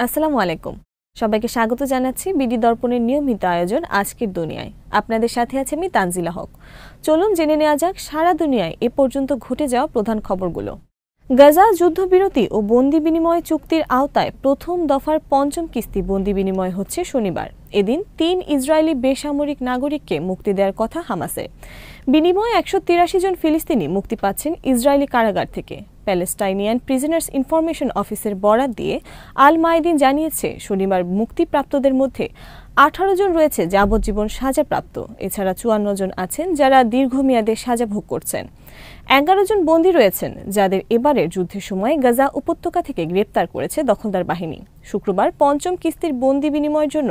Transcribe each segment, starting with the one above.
আসসালামু আলাইকুম। সবাইকে স্বাগত জানাচ্ছি বিডি দর্পণের নিয়মিত আয়োজন আজকের দুনিয়ায়। আপনাদের সাথে আছে আমি তানজিলা হক। চলুন জেনে নেওয়া যাক সারা দুনিয়ায় এ পর্যন্ত ঘটে যাওয়া প্রধান খবরগুলো। গাজা যুদ্ধবিরতি ও বন্দি বিনিময় চুক্তির আওতায় প্রথম দফার পঞ্চম কিস্তি বন্দি বিনিময় হচ্ছে শনিবার। এদিন ৩ ইসরায়েলি বেসামরিক নাগরিককে মুক্তি দেওয়ার কথা হামাসের। বিনিময়ে ১৮৩ জন ফিলিস্তিনি মুক্তি পাচ্ছেন ইসরায়েলি কারাগার থেকে। প্যালেস্টাইনিয়ান প্রিজনার্স ইনফরমেশন অফিসের বরাত দিয়ে আল মাইদিন জানিয়েছে, শনিবার মুক্তিপ্রাপ্তদের মধ্যে ১৮ জন রয়েছে যাবজ্জীবন সাজাপ্রাপ্ত। এছাড়া ৫৪ জন আছেন যারা দীর্ঘমেয়াদে সাজা ভোগ করছেন। ১১ জন বন্দী রয়েছেন যাদের এবারের যুদ্ধের সময় গাজা উপত্যকা থেকে গ্রেপ্তার করেছে দখলদার বাহিনী। শুক্রবার পঞ্চম কিস্তির বন্দি বিনিময়ের জন্য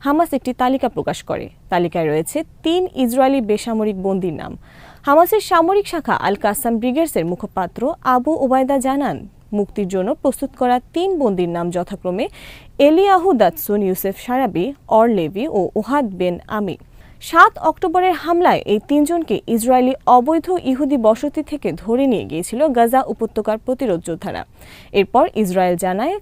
হামাস একটি তালিকা প্রকাশ করে। তালিকায় রয়েছে ৩ ইসরায়েলি বেসামরিক বন্দীর নাম। হামাসের সামরিক শাখা আল কাসাম ব্রিগেডসের মুখপাত্র আবু ওবায়দা জানান, মুক্তির জন্য প্রস্তুত করা ৩ বন্দীর নাম যথাক্রমে Eliyahu Datsun, Yosef Sharabi, Or Levy ও ওহাদ বেন আমি। ৭ অক্টোবরের হামলায় এই ৩ জনকে ইসরায়েলি অবৈধ ইহুদি বসতি থেকে ধরে নিয়ে গিয়েছিল গাজা উপত্যকার প্রতিরোধ যোদ্ধারা। এরপর ইসরায়েল জানায়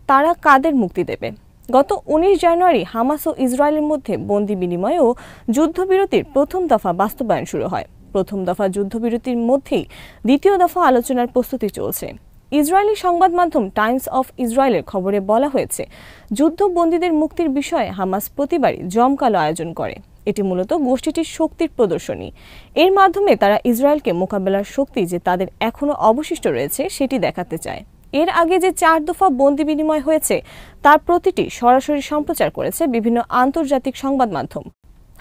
তারা কাদের মুক্তি দেবে। গত ১৯ জানুয়ারি হামাস ও ইসরায়েলের মধ্যে বন্দি বিনিময় ও যুদ্ধবিরতির প্রথম দফা বাস্তবায়ন শুরু হয়। প্রথম দফা যুদ্ধবিরতির মধ্যেই দ্বিতীয় দফা আলোচনার প্রস্তুতি চলছে। ইসরায়েলি সংবাদ মাধ্যম টাইমস অফ ইসরায়েলের খবরে বলা হয়েছে, যুদ্ধবন্দীদের মুক্তির বিষয়ে হামাস প্রতিবারই জমকালো আয়োজন করে। এটি মূলত গোষ্ঠীটির শক্তির প্রদর্শনী। এর মাধ্যমে তারা ইসরায়েলকে মোকাবেলার শক্তি যে তাদের এখনও অবশিষ্ট রয়েছে সেটি দেখাতে চায়। এর আগে যে ৪ দফা বন্দি বিনিময় হয়েছে তার প্রতিটি সরাসরি সম্প্রচার করেছে বিভিন্ন আন্তর্জাতিক সংবাদ মাধ্যম।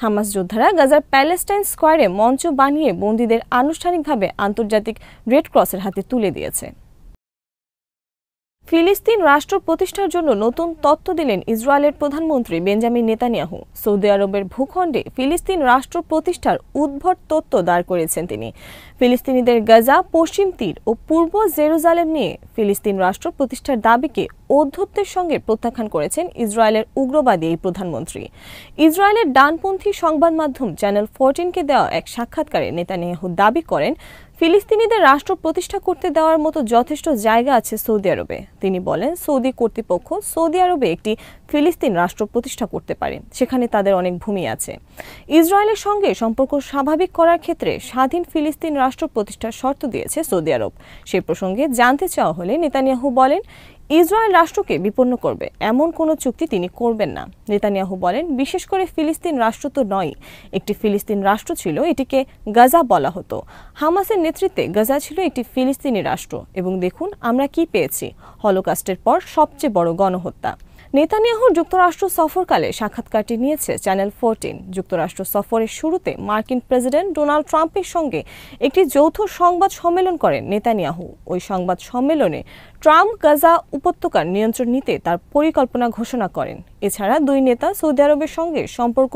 হামাস যোদ্ধারা গাজার প্যালেস্টাইন স্কোয়ারে মঞ্চ বানিয়ে বন্দীদের আনুষ্ঠানিকভাবে আন্তর্জাতিক রেড ক্রসের হাতে তুলে দিয়েছে। ফিলিস্তিন রাষ্ট্র প্রতিষ্ঠার জন্য নতুন তত্ত্ব দিলেন ইসরায়েলের প্রধানমন্ত্রী বেঞ্জামিন নেতানিয়াহু। সৌদি আরবের ভূখণ্ডে ফিলিস্তিন রাষ্ট্র প্রতিষ্ঠার উদ্ভট তত্ত্ব দাঁড় করেছেন তিনি। ফিলিস্তিনিদের গাজা, পশ্চিম তীর ও পূর্ব জেরুজালেম নিয়ে ফিলিস্তিন রাষ্ট্র প্রতিষ্ঠার দাবিকে ঔদ্ধত্যের সঙ্গে প্রত্যাখ্যান করেছেন ইসরায়েলের উগ্রবাদী এই প্রধানমন্ত্রী। ইসরায়েলের ডানপন্থী সংবাদ মাধ্যম চ্যানেল 14কে দেওয়া এক সাক্ষাৎকারে নেতানিয়াহু দাবি করেন, ফিলিস্তিনিদের রাষ্ট্র প্রতিষ্ঠা করতে দেওয়ার মতো যথেষ্ট জায়গা আছে সৌদি আরবে। তিনি বলেন, সৌদি কর্তৃপক্ষ সৌদি আরবে একটি ফিলিস্তিন রাষ্ট্র প্রতিষ্ঠা করতে পারে, সেখানে তাদের অনেক ভূমি আছে। ইসরায়েলের সঙ্গে সম্পর্ক স্বাভাবিক করার ক্ষেত্রে স্বাধীন ফিলিস্তিন রাষ্ট্র প্রতিষ্ঠার শর্ত দিয়েছে সৌদি আরব। সে প্রসঙ্গে জানতে চাওয়া হলে নেতানিয়াহু বলেন, ইসরায়েল রাষ্ট্রকে বিপন্ন করবে এমন কোনো চুক্তি তিনি করবেন না। নেতানিয়াহু বলেন, বিশেষ করে ফিলিস্তিন রাষ্ট্র তো নয়, একটি ফিলিস্তিন রাষ্ট্র ছিল, এটিকে গাজা বলা হতো। হামাসের নেতৃত্বে গাজা ছিল একটি ফিলিস্তিনি রাষ্ট্র এবং দেখুন আমরা কি পেয়েছি, হলোকাস্টের পর সবচেয়ে বড় গণহত্যা। নেতানিয়াহুর যুক্তরাষ্ট্র সফরকালে সাক্ষাৎকারটি নিয়েছে চ্যানেল 14। যুক্তরাষ্ট্র সফরের শুরুতে মার্কিন প্রেসিডেন্ট ডোনাল্ড ট্রাম্পের সঙ্গে একটি যৌথ সংবাদ সম্মেলন করেন নেতানিয়াহু। ওই সংবাদ সম্মেলনে ট্রাম্প গাজা উপত্যকার নিয়ন্ত্রণ নিতে তার পরিকল্পনা ঘোষণা করেন। এছাড়া দুই নেতা সৌদি আরবের সঙ্গে সম্পর্ক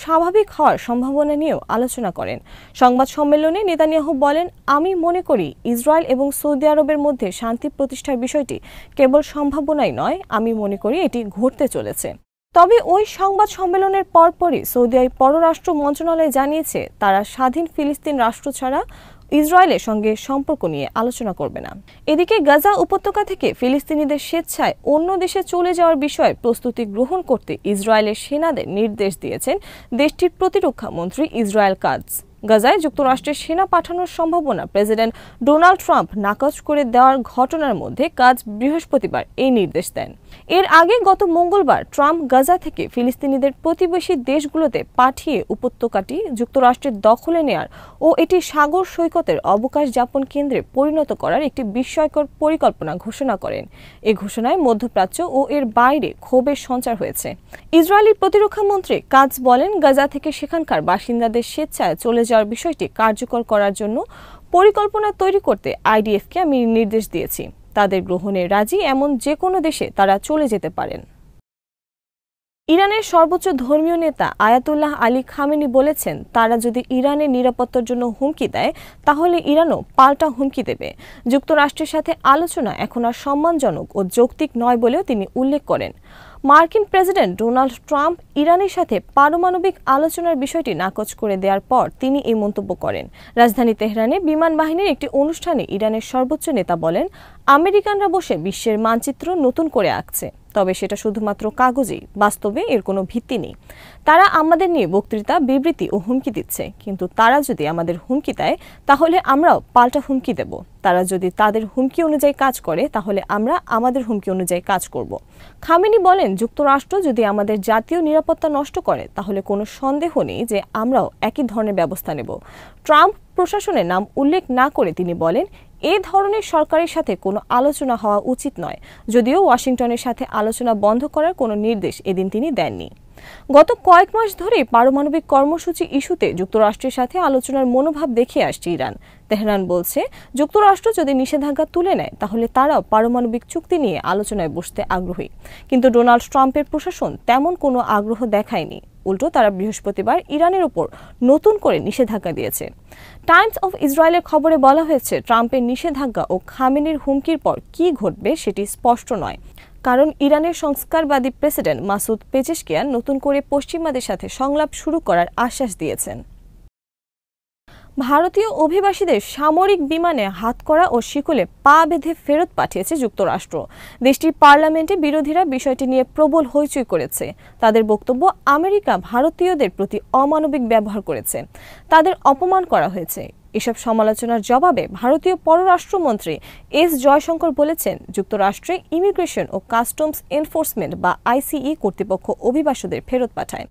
স্বাভাবিক হওয়ার সম্ভাবনা নিয়েও আলোচনা করেন। সংবাদ সম্মেলনে নেতানিয়াহু বলেন, আমি মনে করি ইসরায়েল এবং সৌদি আরবের মধ্যে শান্তি প্রতিষ্ঠার বিষয়টি কেবল সম্ভাবনাই নয়, আমি মনে করি এটি ঘটতে চলেছে। তবে ওই সংবাদ সম্মেলনের পরপরই সৌদি পররাষ্ট্র মন্ত্রণালয় জানিয়েছে তারা স্বাধীন ফিলিস্তিন রাষ্ট্র ছাড়া ইসরায়েলের সঙ্গে সম্পর্ক নিয়ে আলোচনা করবে না। এদিকে গাজা উপত্যকা থেকে ফিলিস্তিনিদের স্বেচ্ছায় অন্য দেশে চলে যাওয়ার বিষয়ে প্রস্তুতি গ্রহণ করতে ইসরায়েলের সেনাদের নির্দেশ দিয়েছেন দেশটির প্রতিরক্ষা মন্ত্রী ইসরায়েল কাটজ। গাজায় যুক্তরাষ্ট্রের সেনা পাঠানোর সম্ভাবনা প্রেসিডেন্ট ডোনাল্ড ট্রাম্প নাকচ করে দেওয়ার ঘটনার মধ্যে কাটজ বৃহস্পতিবার এই নির্দেশ দেন। এর আগে গত মঙ্গলবার ট্রাম্প গাজা থেকে ফিলিস্তিনিদের প্রতিবেশী দেশগুলোতে পাঠিয়ে উপত্যকাটি যুক্তরাষ্ট্রের দখলে নেয়ার ও এটি সাগর সৈকতের অবকাশ যাপন কেন্দ্রে পরিণত করার একটি বিস্ময়কর পরিকল্পনা ঘোষণা করেন। এ ঘোষণায় মধ্যপ্রাচ্য ও এর বাইরে ক্ষোভের সঞ্চার হয়েছে। ইসরায়েলি প্রতিরক্ষা মন্ত্রী কাটজ বলেন, গাজা থেকে সেখানকার বাসিন্দাদের স্বেচ্ছায় চলে যাওয়ার বিষয়টি কার্যকর করার জন্য পরিকল্পনা তৈরি করতে আইডিএফকে আমি নির্দেশ দিয়েছি। তাদের গ্রহণে রাজি এমন যে কোনো দেশে তারা চলে যেতে পারেন। ইরানের সর্বোচ্চ ধর্মীয় নেতা আয়াতুল্লাহ আলী খামেনি বলেছেন, তারা যদি ইরানের নিরাপত্তার জন্য হুমকি দেয় তাহলে ইরানও পাল্টা হুমকি দেবে। যুক্তরাষ্ট্রের সাথে আলোচনা এখন আর সম্মানজনক ও যৌক্তিক নয় বলেও তিনি উল্লেখ করেন। মার্কিন প্রেসিডেন্ট ডোনাল্ড ট্রাম্প ইরানের সাথে পারমাণবিক আলোচনার বিষয়টি নাকচ করে দেওয়ার পর তিনি এই মন্তব্য করেন। রাজধানী তেহরানে বিমান বাহিনীর একটি অনুষ্ঠানে ইরানের সর্বোচ্চ নেতা বলেন, আমেরিকানরা বসে বিশ্বের মানচিত্র নতুন করে আঁকছে। তবে সেটা শুধুমাত্র কাগজেই, বাস্তবে এর কোনো ভিত্তি নেই। তারা আমাদের নিয়ে বক্তৃতা, বিবৃতি ও হুমকি দিচ্ছে, কিন্তু তারা যদি আমাদের হুমকি দেয় তাহলে আমরাও পাল্টা হুমকি দেব। তারা যদি তাদের হুমকি অনুযায়ী কাজ করে তাহলে আমরা আমাদের হুমকি অনুযায়ী কাজ করব। খামেনি বলেন, যুক্তরাষ্ট্র যদি আমাদের জাতীয় নিরাপত্তা নষ্ট করে তাহলে কোনো সন্দেহ নেই যে আমরাও একই ধরনের ব্যবস্থা নেব। ট্রাম্প প্রশাসনের নাম উল্লেখ না করে তিনি বলেন, এ ধরনের সরকারের সাথে কোনো আলোচনা হওয়া উচিত নয়, যদিও ওয়াশিংটনের সাথে আলোচনা বন্ধ করার কোনো নির্দেশ এদিন তিনি দেননি। গত কয়েক মাস ধরে পারমাণবিক কর্মসূচি ইস্যুতে যুক্তরাষ্ট্রের সাথে আলোচনার মনোভাব দেখিয়ে আসছে ইরান। তেহরান বলছে, যুক্তরাষ্ট্র যদি নিষেধাজ্ঞা তুলে নেয় তাহলে তারাও পারমাণবিক চুক্তি নিয়ে আলোচনায় বসতে আগ্রহী। কিন্তু ডোনাল্ড ট্রাম্পের প্রশাসন তেমন কোনো আগ্রহ দেখায়নি। উল্টো তারা বৃহস্পতিবার ইরানের উপর নতুন করে নিষেধাজ্ঞা দিয়েছে। টাইমস অফ ইসরায়েলের খবরে বলা হয়েছে, ট্রাম্পের নিষেধাজ্ঞা ও খামেনির হুমকির পর কী ঘটবে সেটি স্পষ্ট নয়, কারণ ইরানের সংস্কারবাদী প্রেসিডেন্ট মাসুদ পেজেশকিয়ান নতুন করে পশ্চিমাদের সাথে সংলাপ শুরু করার আশ্বাস দিয়েছেন। ভারতীয় অভিবাসীদের সামরিক বিমানে হাতকড়া ও শিকলে পা বেঁধে ফেরত পাঠিয়েছে যুক্তরাষ্ট্র। দেশটির পার্লামেন্টে বিরোধীরা বিষয়টি নিয়ে প্রবল হইচই করেছে। তাদের বক্তব্য, আমেরিকা ভারতীয়দের প্রতি অমানবিক ব্যবহার করেছে, তাদের অপমান করা হয়েছে। এসব সমালোচনার জবাবে ভারতীয় পররাষ্ট্রমন্ত্রী এস জয়শঙ্কর বলেছেন, যুক্তরাষ্ট্রে ইমিগ্রেশন ও কাস্টমস এনফোর্সমেন্ট বা আইসিই কর্তৃপক্ষ অভিবাসীদের ফেরত পাঠায়,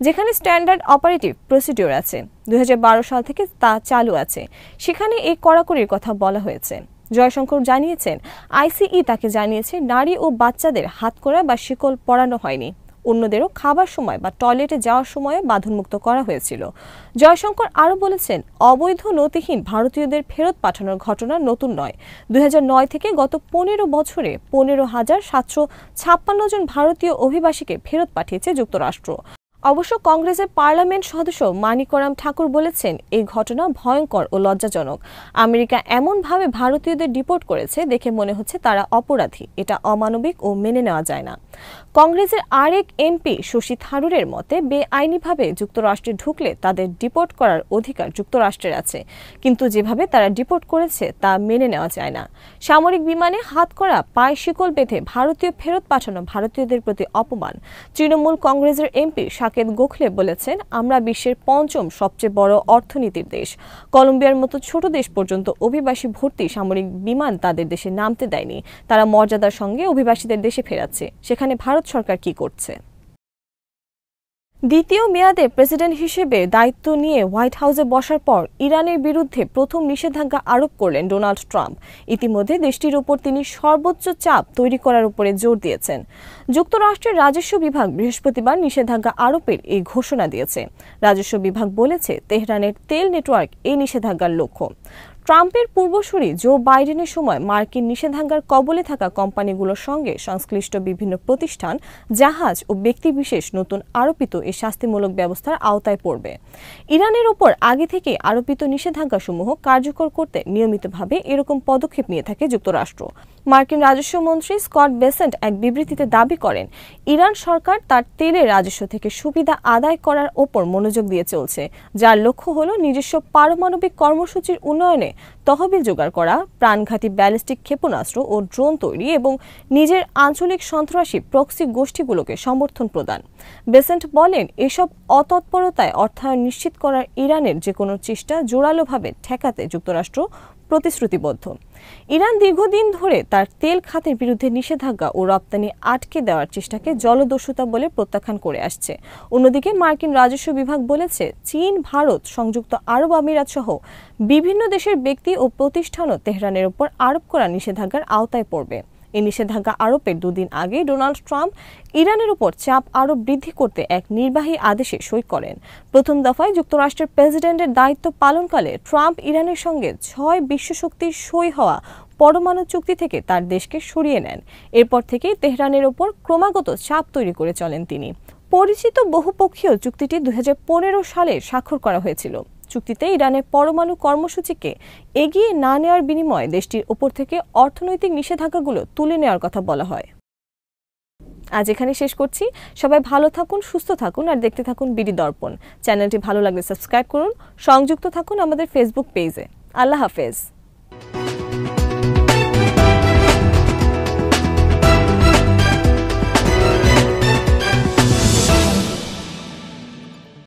যেখানে স্ট্যান্ডার্ড অপারেটিভ প্রসিডিওর আছে। 2012 সাল থেকে তা চালু আছে, সেখানে এই কড়াকড়ির কথা বলা হয়েছে। জয়শঙ্কর জানিয়েছেন, আইসিই তাকে জানিয়েছে নারী ও বাচ্চাদের হাতকড়া বা শিকল পরানো হয়নি। অন্যদেরও খাবার সময় বা টয়লেটে যাওয়ার সময় বাঁধনমুক্ত করা হয়েছিল। জয়শঙ্কর আরও বলেছেন, অবৈধ নথিহীন ভারতীয়দের ফেরত পাঠানোর ঘটনা নতুন নয়। 2009 থেকে গত 15 বছরে 15,756 জন ভারতীয় অভিবাসীকে ফেরত পাঠিয়েছে যুক্তরাষ্ট্র। অবশ্য কংগ্রেসের পার্লামেন্ট সদস্য মানিকরাম ঠাকুর বলেছেন, এই ঘটনা ভয়ঙ্কর ও লজ্জাজনক। আমেরিকা এমনভাবে ভারতীয়দের ডিপোর্ট করেছে দেখে মনে হচ্ছে তারা অপরাধী। এটা অমানবিক ও মেনে নেওয়া যায় না। কংগ্রেসের আরেক এমপি শশী থারুরের মতে, বেআইনিভাবে যুক্তরাষ্ট্রে ঢুকলে তাদের ডিপোর্ট করার অধিকার যুক্তরাষ্ট্রের আছে, কিন্তু যেভাবে তারা ডিপোর্ট করেছে তা মেনে নেওয়া যায় না। সামরিক বিমানে হাতকড়া, পায়ে শিকল বেঁধে ভারতীয় ফেরত পাঠানো ভারতীয়দের প্রতি অপমান। তৃণমূল কংগ্রেসের এমপি সাকেত গোখলে বলেছেন, আমরা বিশ্বের 5ম সবচেয়ে বড় অর্থনীতির দেশ। কলম্বিয়ার মতো ছোট দেশ পর্যন্ত অভিবাসী ভর্তি সামরিক বিমান তাদের দেশে নামতে দেয়নি। তারা মর্যাদার সঙ্গে অভিবাসীদের দেশে ফেরাচ্ছে। সেখানে ভারত সরকার কি করছে? দ্বিতীয় মেয়াদে প্রেসিডেন্ট হিসেবে দায়িত্ব নিয়ে হোয়াইট হাউসে বসার পর ইরানের বিরুদ্ধে প্রথম নিষেধাজ্ঞা আরোপ করলেন ডোনাল্ড ট্রাম্প। ইতিমধ্যে দেশটির উপর তিনি সর্বোচ্চ চাপ তৈরি করার উপরে জোর দিয়েছেন। যুক্তরাষ্ট্রের রাজস্ব বিভাগ বৃহস্পতিবার নিষেধাজ্ঞা আরোপের এই ঘোষণা দিয়েছে। রাজস্ব বিভাগ বলেছে, তেহরানের তেল নেটওয়ার্ক এই নিষেধাজ্ঞার লক্ষ্য। ট্রাম্পের পূর্বসূরি জো বাইডেনের সময় মার্কিন নিষেধাজ্ঞার কবলে থাকা কোম্পানিগুলোর সঙ্গে সংশ্লিষ্ট বিভিন্ন প্রতিষ্ঠান, জাহাজ ও ব্যক্তিবিশেষ নতুন আরোপিত এই শাস্তিমূলক ব্যবস্থার আওতায় পড়বে। ইরানের ওপর আগে থেকে আরোপিত নিষেধাজ্ঞাসমূহ কার্যকর করতে নিয়মিতভাবে এরকম পদক্ষেপ নিয়ে থাকে যুক্তরাষ্ট্র। মার্কিন রাজস্ব মন্ত্রী স্কট বেসেন্ট এক বিবৃতিতে দাবি করেন, ইরান সরকার তার তেলের রাজস্ব থেকে সুবিধা আদায় করার ওপর মনোযোগ দিয়ে চলছে, যার লক্ষ্য হল নিজস্ব পারমাণবিক কর্মসূচির উন্নয়নে তহবিল জোগাড় করা, প্রাণঘাতী ব্যালিস্টিক ক্ষেপণাস্ত্র ও ড্রোন তৈরি এবং নিজের আঞ্চলিক সন্ত্রাসী প্রক্সি গোষ্ঠীগুলোকে সমর্থন প্রদান। বেসেন্ট বলেন, এসব অতৎপরতায় অর্থায়ন নিশ্চিত করার ইরানের যে কোনো চেষ্টা জোরালোভাবে ঠেকাতে যুক্তরাষ্ট্র প্রতিশ্রুতিবদ্ধ। ইরান দীর্ঘদিন ধরে তার তেল খাতের বিরুদ্ধে নিষেধাজ্ঞা ও রপ্তানি আটকে দেওয়ার চেষ্টাকে জলদস্যুতা বলে প্রত্যাখ্যান করে আসছে। অন্যদিকে মার্কিন রাজস্ব বিভাগ বলেছে, চীন, ভারত, সংযুক্ত আরব আমিরাত সহ বিভিন্ন দেশের ব্যক্তি ও প্রতিষ্ঠানও তেহরানের উপর আরোপ করা নিষেধাজ্ঞার আওতায় পড়বে। এই নিষেধাজ্ঞা আরোপের দুদিন আগে ডোনাল্ড ট্রাম্প ইরানের উপর চাপ আরো বৃদ্ধি করতে এক নির্বাহী আদেশে সই করেন। প্রথম দফায় যুক্তরাষ্ট্রের প্রেসিডেন্টের দায়িত্ব পালনকালে ট্রাম্প ইরানের সঙ্গে 6 বিশ্বশক্তির সই হওয়া পরমাণু চুক্তি থেকে তার দেশকে সরিয়ে নেন। এরপর থেকেই তেহরানের উপর ক্রমাগত চাপ তৈরি করে চলেন তিনি। পরিচিত বহুপক্ষীয় চুক্তিটি 2015 সালে স্বাক্ষর করা হয়েছিল। চুক্তিতে ইরানের পরমাণু কর্মসূচিকে এগিয়ে না নেওয়ার বিনিময়ে দেশটির উপর থেকে অর্থনৈতিক নিষেধাজ্ঞাগুলো তুলে নেওয়ার কথা বলা হয়। আজ এখানে শেষ করছি। সবাই ভালো থাকুন, সুস্থ থাকুন আর দেখতে থাকুন বিডি দর্পণ। চ্যানেলটি ভালো লাগলে সাবস্ক্রাইব করুন। সংযুক্ত থাকুন আমাদের ফেসবুক পেজে। আল্লাহ হাফেজ।